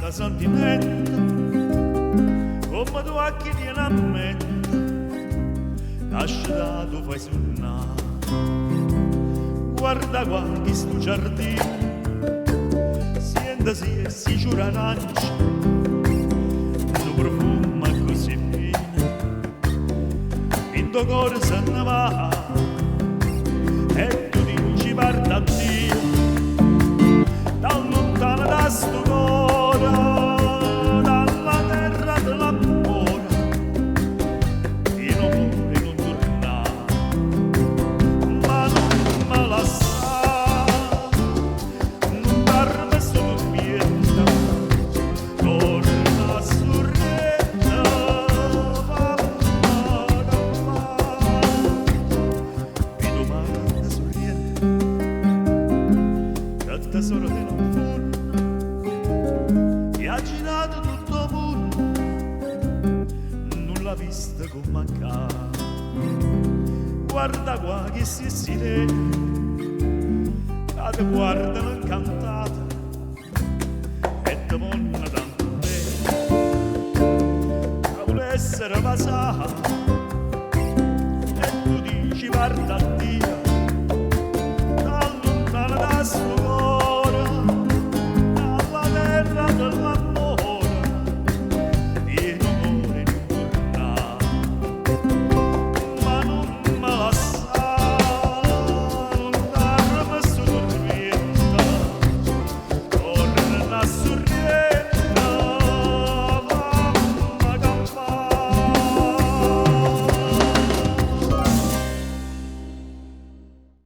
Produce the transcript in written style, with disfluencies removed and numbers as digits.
da sentimento, come tu a chi tiene a mente, lascia tu fai suonare. Guarda qua che sto giardino, sientasi e si giura arancia, tu profuma così fine, in tuo cuore se ne va, e tu dici guarda a Dio, da lontano da sto cuore, dalla terra dell'amore, io non vorrei non tornare, ma non me la sa, non darmi solo pietà, torna sorretta, mi domanda sorriente, che tesoro te non e ha girato tutto mondo, non l'ha vista con mancare. Guarda qua che si silenzia, che ti guardano incantata e ti vogliono tanto bene, che vuole essere passata e tu dici guarda